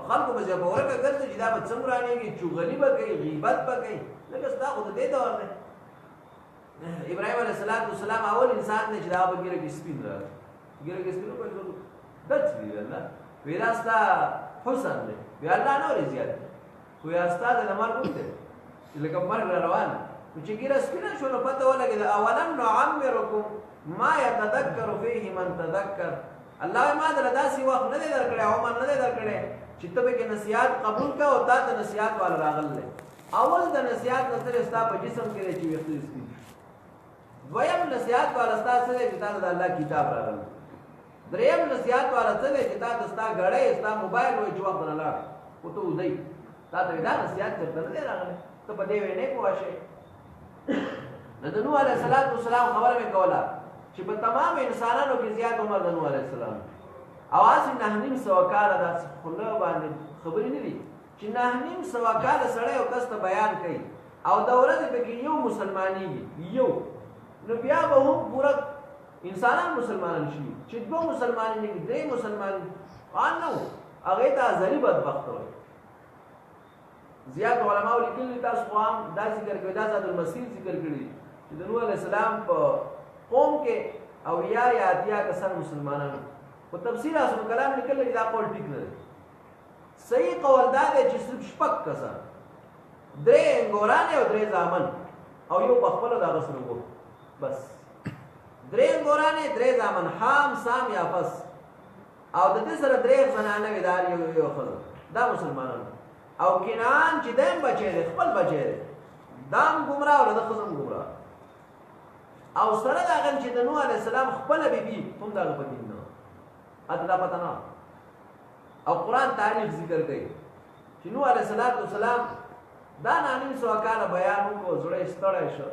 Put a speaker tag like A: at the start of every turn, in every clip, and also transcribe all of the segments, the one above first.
A: خلکو به ځای په ورکه ګرځي چې دا به څنګه رانیږي چغلي به کوي غیبت به کوي لکه ستا خو د دې دور دی ابراهیم علیه السلام اول انسان دی چې دا به ګیره کې سپین راغی ګیره کې سپین وکړي دڅ دی الله وی دا ستا حسن دی وی الله نورې زیات دی خو یا ستا د مرګ وخت دی چې لکه مرګ را روان چې ګیره سپینه شو نو پته ولګېده اولم نعمرکم ما یتذکر فیه من تذکر الله ما دل داسې وخت نه دی درکړی عمر نه دی درکړی چې ته پکې نصیحت قبول کا او تا ته نصیحت والا راغلی اول د نصیحت نظر ستا په جسم کې دی چې ویښته سپین دویم نصیحت والا ستا څه دی چې تا ته د الله کتاب راغلی دریم نصیحت والا څه دی چې تا ته ستا ګړۍ ستا موبایل وایي چې وخت نه لاړ خو ته ودی تا ته دا نصیحت درته نه دی راغلی ته په دې ویې نه پوه شې نو د نوح علیه السلام خبره مې کوله چې په تمام انسانانو کې زیات عمر د نوح علیه السلام او هسې 9.5 کاله داسې خوله باندې خبرې نه دي چې 9.5 کاله سړی یو کس ته بیان کوي او د ورځې پکې یو مسلمانېږي یو نو بیا به هم پوره انسانان مسلمانان شي چې 2 مسلمانېږي 3 مسلمانېږي ان نه و هغې ته ازلي بدبخته وایي زیات علماء لیکلي تاسو خو هم دا ذکر کوي دا زاد المسیر ذکر کړي چې د نوح علیه السلام په قوم کې اویا یا اتیا کسان مسلمانانو په تفسیر اصل کلام لیکل چې دا قول ټیک نه دی صحیح قول دا دی چې صرف 6 کسان 3 انګورانې او 3 زامن او یو په خپله دغه سره وو بس 3 انګورانې 3 زامن حام سام یافس او د دې سره 3 زنانه وې دار یو ښځه دا مسلمانانو او کنعان چې دیم بچی دی خپل بچی دی دام ګمراه او د ښځه هم ګمراه او سره د هغه چې د نوح علیه السلام خپله بیبي هم د هغه په دین نه اته دا پته نه او قرآن تاریخ ذکر کوي چې نوح علیه السلام دا 9.5 کاله بیان وکړو زړه یې ستړی شو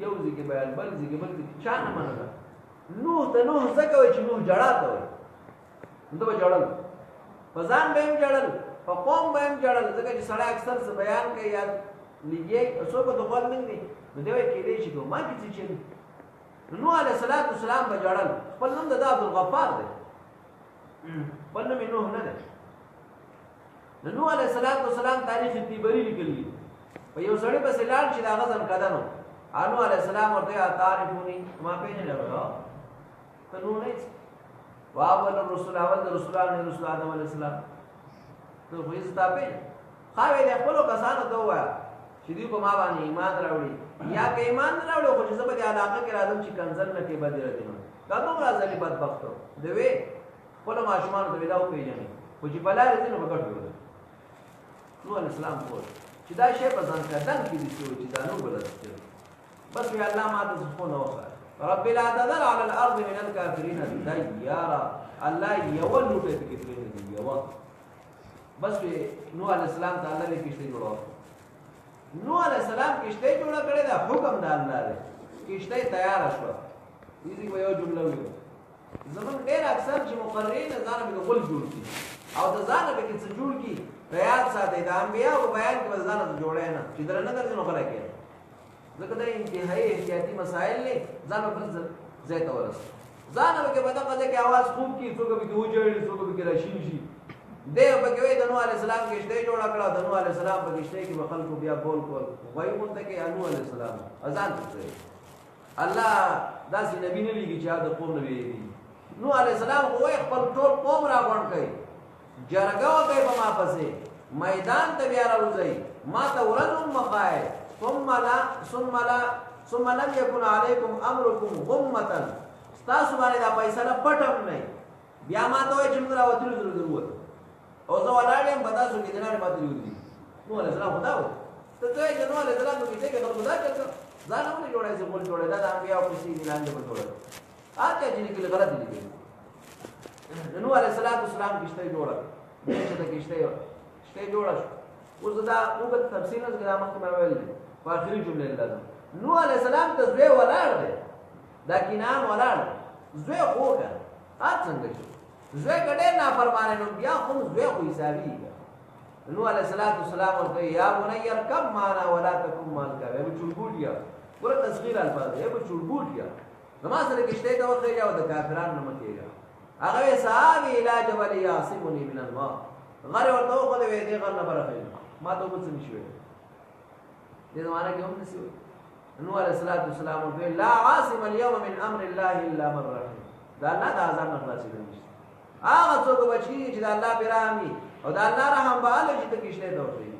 A: یو ځای کې بیان بل ځای کې بل ځای کې چا نه منله نوح ته نوح ځکه وایي چې نوح ژړا ته وایي نو ته به ژړل په ځان به هم ژړل په قوم به هم ژړل ځکه چې سړی اکثر څه بیان کوي یا لیږي څوک به د خوند نه دی نو دی وایي کېدی شي که ما کې څه چل نوح علیه السلام به ژړل خپل نوم د عبدالغفار دی بل نوم یې نوح نه دی د نوح علیه السلام تاریخ طبري لیکلي په یو سړي پسې لاړ چې د هغه ځنکدن و نوح علیه السلام ورته وایي اتعرفوني ما پېژنې ته نوح نه یې واول الرسول اول د رسولانو رسول آدم علیه السلام ته خو یې زه تا پېژنم ښه ویې د خپلو کسانو ته ووایه چې دوی په ما باندې ایمان راوړي یا که ایمان نه راوړي خو چې زه په دې علاقه کې راځم چې کنځل نه کوي بد راځي نو دا دومره ازلي بدبخت و د وې خپلو ماشومانو ته ویدا وپېژني خو چې په لارې ځي نو په ګټو ویل نوح علیه السلام پوه چې دا شی په ځان کردن کې دي چې دا نو بلد بس وی الله ما ته خو نه وکړه رب لا تذر على الارض من الكافرين ديارا الله یو لوټه کې پرې دی یو بس نوح علیه السلام تعالی له کشته جوړو نوح علیه السلام کشته جوړ کړی دا حکم د الله دی کشته تیار شو دې یو جمله ویو زمون ډېر اکثر چې مقررین ځان به خپل جوړ کی او د ځان به کې څه جوړ کی ریاض ساتي د انبیاء او بیان کې ځان جوړه نه چې درنه درځي نو غلا کوي ځکه دا انتهایی احتیاطي مسائل نه ځان په ځای ته ورس ځان به په دغه ځای کې आवाज خوب کی څوک به وجړي څوک به راشین شي دیو په کې د نوح علیه السلام کې شته جوړ کړه د نوح علیه السلام په کې شته کې خلکو بیا بول کول وایي مونته کې نوح علیه السلام اذان کوي الله داسې نبی نه لګي چې دا قوم نه ویلي نوح علیه السلام خو خپل ټول قوم را غونډ کړي جرګه وکړي په ما پسې میدان ته بیا راوځي ما ته ورنم مخای ثم لم يكن عليكم امركم غمه تاسو باندې دا پیسې نه پټم نه بیا ما ته وایي چې موږ راوتلو ضرورت او زه ولاړم په تاسو کې دنه ماته یودي نوح علیه السلام خدا و ته ته یې نوح علیه السلام کې څنګه خدا چلته ځان هم نه جوړای چې بول جوړای دا د انبیاء په سي لاندې په جوړای اته چې کې غلط دي نوح علیه السلام کشته جوړه دې چې کشته جوړه اوس دا موږ تفصیل نه غواړم چې ما ویل په اخري جمله لازم نوح علیه السلام ته زوی ولاړ دی دا کینان ولاړ زوی خوګه څنګه شو زوی ګډه نه فرمانه نو بیا خو زوی خو حسابي نوح علیه السلام ورته یا بني اركب معنا ولا تكن مع الكافرين به چړبوټیا ګوره تصغیر الفاظ دی به چړبوټیا نماز سره کېشته ته ورته یا د کافرانو نه مکیږي هغه صحابي علاج ولي يعصمني من الماء غر ورته خو دې دې غر نه برخې ما ته وڅ نشوي دې زمانہ کې هم نشي نو عليه الصلاه والسلام وی لا عاصم اليوم من امر الله الا من رحم دا نه دا ځان خلاصي دي هغه څوک بچی چې د الله برامي او د الله رحم باندې چې کښته دوی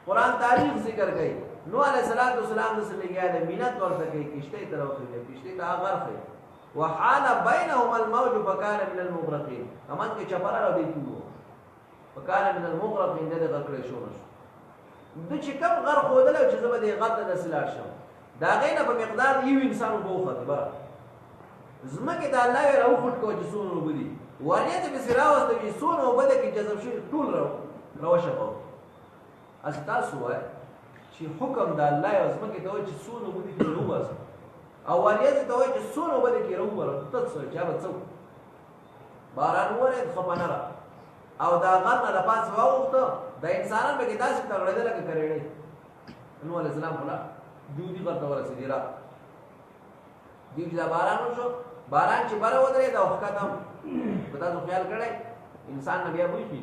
A: قرآن تاریخ ذکر کوي نو عليه الصلاه والسلام د سلیګا د مینت ورته کوي کښته تروخه کښته کا غرفه وحال بينهما الموج فكان من المغرقين کمان کې چپرا را دي کیو فكان من المغرقين دغه کړې شو د چې کوم غر خودل چې زما د غر د سلار شو دا غینه په مقدار یو انسان وبوخت با زمکه د الله راو فټ کو چې سونو وبدي وریته به سراوسته وي سونو وبده کې جذب شي ټول راو شپو اس تاسو وای چې حکم د الله او زمکه ته چې سونو وبدي کې روباس او وریته ته چې سونو وبده کې روبره تاسو چې به باران وره خپانره او دا غر نه پاس واوخته د انسانانو به کې داسې تغړېدل کې کړېړې نو عليه السلام ولا دوی غر ته ورسېدي را دی چې باران شو باران چې بار ودرې دا وختم په تاسو خیال کړئ انسان نه بیا وایي چې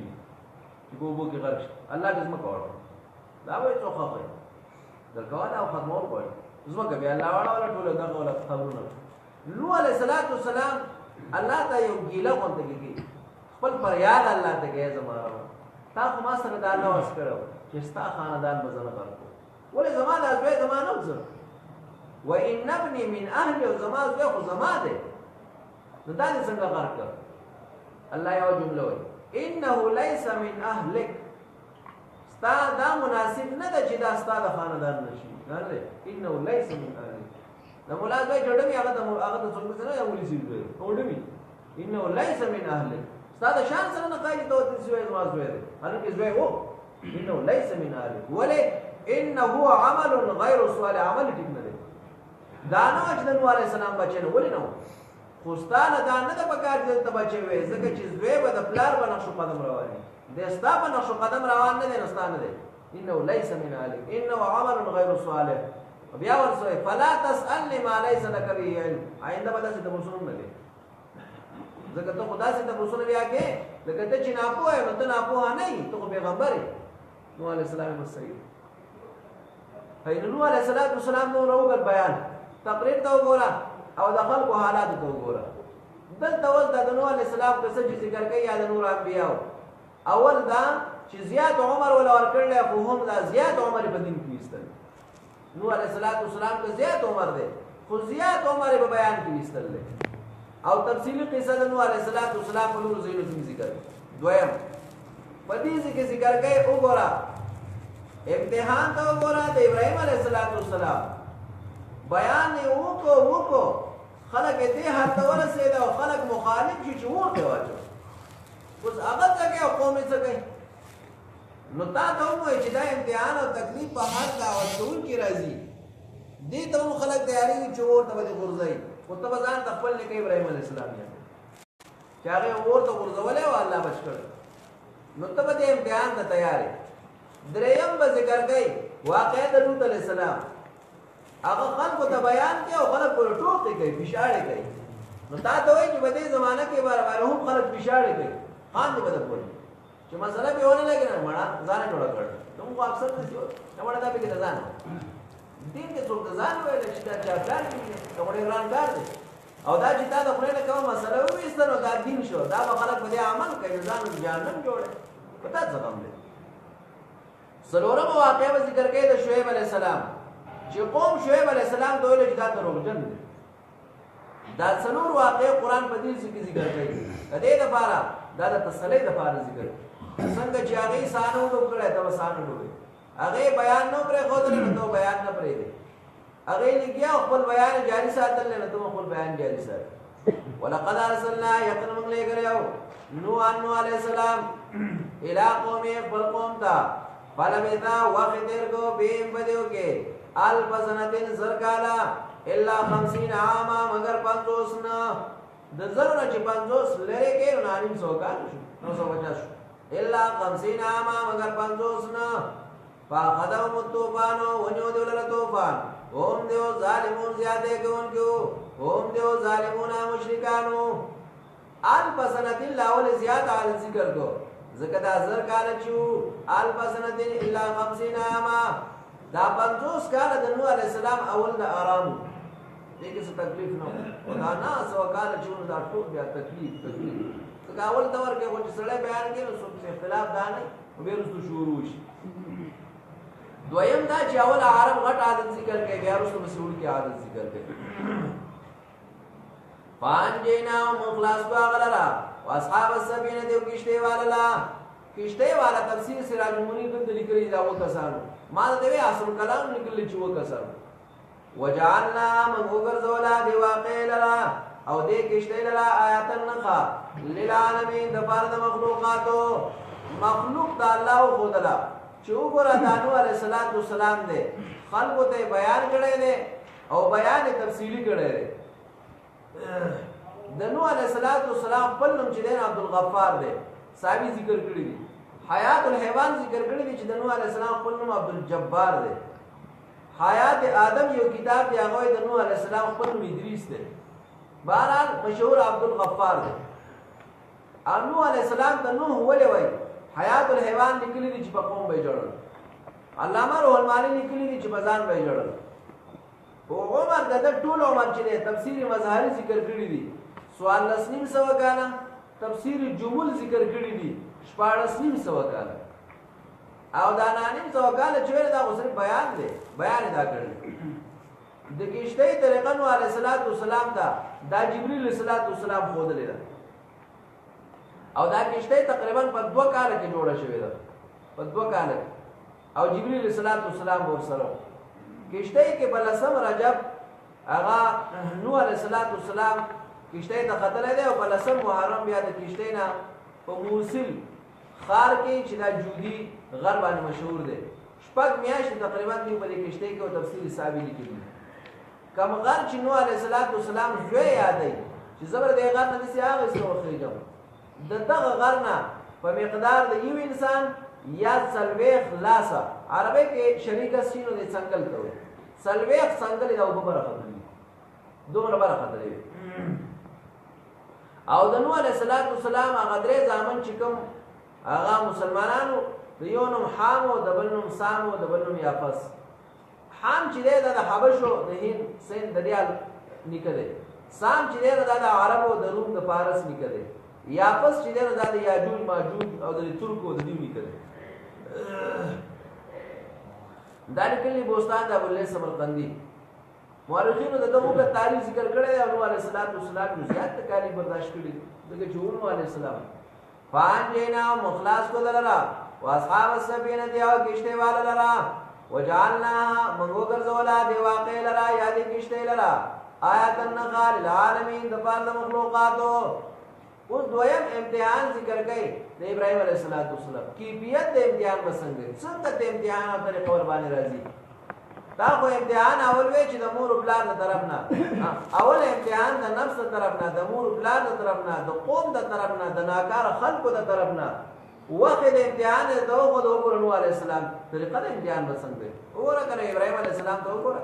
A: ګوبو کې غرق الله دې زما کوړ دا وایي څوخه وایي درکوا دا ختمول کوي زما کې بیا الله والا ولا ټول دا ولا خبرونه نو عليه السلام الله ته یو ګیله کوته کې خپل پر یاد الله ته کې زما تا خو ما سره دا نو اس کړو چې ستا خاندان بزنه کړو ولې زما د ازوی زما نه وځه وان ابني من اهل زما زوی خو زما ده نو دا څنګه غرق الله یو جمله وایي انه ليس من اهلك ستا دا مناسب نه ده چې دا ستا د خاندان نشي نه انه ليس من اهلك نو مولا زوی جوړمي هغه ته څنګه نه یو ولې سي جوړمي انه ليس من اهلك ستا د شان سره نه کوي ته د زوی زما زوی ده هغه کې زوی وو انه ليس من اهلك ولې انه عمل غير صالح عمل ټیک نه ده دانو چې د نوح عليه السلام بچنه ولې نو خوستانه دا نه د پکار دې ته بچي وي ځکه چې زوی به د پلار په نقش قدم رواني د استا په نقش قدم روان نه دي نستانه دي انه ليس من اهلك انه عمل غير صالح بیا ورسوي فلا تسالني ما ليس لك به علم آینده به تاسو د مسلمان نه دي ځکه ته خدا سي د مسلمان بیا کې لکه ته چې نه پوهه نو ته نه پوهه نه ته پیغمبر نوح عليه السلام مسیح نوح عليه السلام نو راوګل بیان تقریر ته وګوره او د خلکو حالات ته وګوره دلته ول د نوح عليه السلام قصه چې ذکر کوي یا د نور انبیاء اول دا چې زیات عمر ولا ور کړل خو هم دا زیات عمر په دین کې استل نوح عليه السلام کو زیات عمر ده خو زیات عمر په بیان کې استل او تفصیلی قصه د نوح عليه السلام په نور زینو کې ذکر دویم په دې کې ذکر کوي وګوره امتحان ته وګوره د ابراهيم عليه السلام بیان یې وکړو خلک دې هڅه ورسېد او خلک مخالف چې ورته واچو اوس هغه څنګه قوم څه کوي نو تا ته وایي چې دا امتحان او تکلیف په هر دعوت ټول کې راځي دې ته خلک تیاری چې ورته به ورځي او ته ځان خپل لیکي ابراهيم عليه السلام یې چې هغه ورته ورځولې او الله بچ کړ نو ته به امتحان ته تیاری دریم به ذکر کوي واقعه د لوط عليه السلام هغه خلکو ته بیان کوي او خلک ور ټوکې کوي فشاړې کوي نو تا ته وایي چې په دې زمانہ کې بار هم خلک فشاړې کوي خان دې بده کوي چې مسله به ونه لګي نه مړه ځان جوړ کړ نو خو اکثر دې نو مړه دا به کې ځان دین کې څوک ځان وایي چې دا چا پلان کې نو ورې روان کار دي او دا چې تا د خپل نه کوم مسله وېستنو دا دین شو دا به خلک په دې عمل کوي ځان جهنم جوړه پتا څه کوم دي سلورم واقعه ذکر کوي د شعیب علیہ السلام چې قوم شعیب علیہ السلام دوی له جدا دروغجن دي دا څلور واقعه قران په دې کې ذکر کوي د دې لپاره دا د تسلی لپاره ذکر څنګه چې هغه سانو وکړه دا سانو وکړي هغه بیان نو پر خود نه نو بیان نه پرې دي هغه لګیا خپل بیان جاری ساتل نه ته خپل بیان جاری ساتل ولقد ارسلنا يقنم لګریاو نوح علیہ السلام الى قوم فالقوم تا فلبثا وقدر کو بیم بدیو کے الفسنتن زرکالا الا 50 عاما مگر 50 نا د زرنا چې 50 لره کې نانیم 100 کال شو 950 الا 50 عاما مگر 50 نا فاخذهم الطوفان ونيو دول طوفان هم دیو ظالمون زیاده کوونکو هم دیو ظالمون مشرکانو الفسنتن لاول زیات عال ذکر کو زکه دا 1000 کال چو الف سنه الا 50 عاما دا 50 کال د نوح علیہ السلام اول د آرام دې کې څه تکلیف نه او دا نه 100 کال چو دا ټول بیا تکلیف ځکه اول دور کې وځي سړی بیان کوي نو څه اختلاف دا نه وبېرستو شروع شي دویم دا چې اول عرب غټ عادت ذکر کوي بیا وروسته مسعود کې عادت ذکر کوي پانجینا مخلاص باغلرا واصحاب السفینه دیو کشته والا کشته والا تفسیر سراج المنیر دلته لیکلي دا وکسانو ما ته وی اصل کلام لیکل چې وکسانو وجعلنا من غرزولا دی واقع لرا او دې کشته لرا آیاتن نخا للعالمین د بار د مخلوقاتو مخلوق د الله خدلا چې وګوره دانو علیہ السلام دې خلقو ته بیان کړي دي او بیان تفصیلی کړي دي د نوح علیہ السلام په نوم چې دین عبد الغفار دی صحابي ذکر کړی دي حیات الحیوان ذکر کړی دي چې د نوح علیہ السلام په نوم عبد الجبار دی حیات آدم یو کتاب دی هغه د نوح علیہ السلام په نوم ادریس دی بهرحال مشهور عبد الغفار دی نوح علیہ السلام د نوح ولې وای حیات الحیوان لیکلی دي چې په قوم به جوړل علامه روح المانی لیکلی دي چې په ځان به جوړل او عمر د ټول عمر چې تفسیر مظاهر ذکر کړی دي سوال لسنیم سو کاله تفسیر جمل ذکر کړی دي شپاړسنیم سو کاله او دا نانیم سو کاله چې دا غوښتل بیان دی بیان دا کړی د کشته طریقه نو علیه السلام دا جبرئیل علیه السلام خود لیدا او دا کشته تقریبا په 2 کال کې جوړه شوې ده په 2 کال او جبرئیل علیه السلام ورسره کشته کې بلسم رجب هغه نوح علیہ السلام کشته ته خطر دی او بلسم محرم بیا د کشته نه په موصل خار کې چې دا جودي غرب باندې مشهور دی شپږ میاشتې تقریبا دی په کشته کې او تفصیل حسابي لیکلی کوم غر چې نوح علیہ السلام زوی یادای چې زبر دی غر نه سي هغه څه وخیږم د دغه غر نه په مقدار د یو انسان یا سلویخ لاسا عربی کې شریکه سینو د څنګل کوي سلویخ څنګل دا وبره خطرې دومره بره خطرې او د نوح علیہ السلام هغه درې ځامن چې کوم هغه مسلمانانو د یو نوم حام او د بل نوم سام او د بل نوم یافس حام چې دی د حبشو د هند سین د ریال نکده سام چې دی د عربو د روم د فارس نکده یافس چې دی د یاجوج ماجوج او د ترکو د دیو نکده دا لیکلي بوستان د ابو الیاس سمرقندی مورخینو دغه تاریخ ذکر کړی دی او نوح علیہ السلام زیات تکالیف برداشت کړي دغه چې نوح علیہ السلام فانجینا مخلاص کو لرا واصحاب السفینه دی او کشته والا لرا وجعلنا منغو ګرځولا دی واقع لرا یا دی کشته لرا آیات النخال العالمین د پاره د مخلوقاتو اوس دویم امتحان ذکر کړي د ابراهیم علیه السلام کیفیت د امتحان وسنګ څنګه د امتحان او طریقې ور باندې راځي دا خو امتحان اول وی چې د مور او پلار د طرف نه اول امتحان د نفس د طرف نه د مور او پلار د طرف نه د قوم د طرف نه د ناکار خلکو د طرف نه وخت د امتحان د دوغه د نوح علیه السلام طریقه د امتحان وسنګ وګوره کنه ابراهیم علیه السلام ته وګوره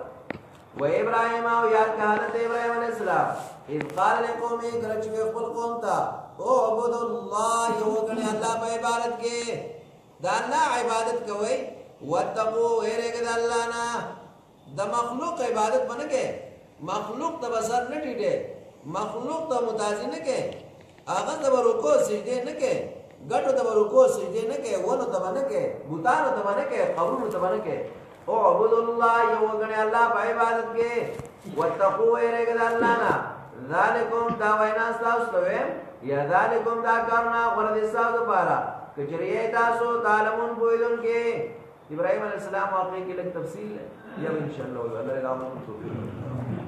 A: و ابراهیم او یاد که حضرت ابراهیم علیہ السلام اذ قال لقومه کرچ کے خپل قوم تا او عبد الله یو کنه الله په عبادت کې دا الله عبادت کوي وتقوا ويرګ د الله نه د مخلوق عبادت باندې کې مخلوق ته بسر نه ټیټه مخلوق ته متازی نه کې هغه ته ورکو سجده نه کې ګټو ته ورکو سجده نه کې ونه ته باندې کې بوتانو ته باندې کې قبرونو ته باندې کې او عبد الله یو غنی الله په عبادت کې وتقوا ويرګ د الله نه ذالکم دا وینا تاسو ته یا ذالکم دا کارنا غرض تاسو لپاره کچریه تاسو تعلمون بویدون کې ابراهیم علیہ السلام واقعي کې لږ تفصیل یا ان شاء الله الله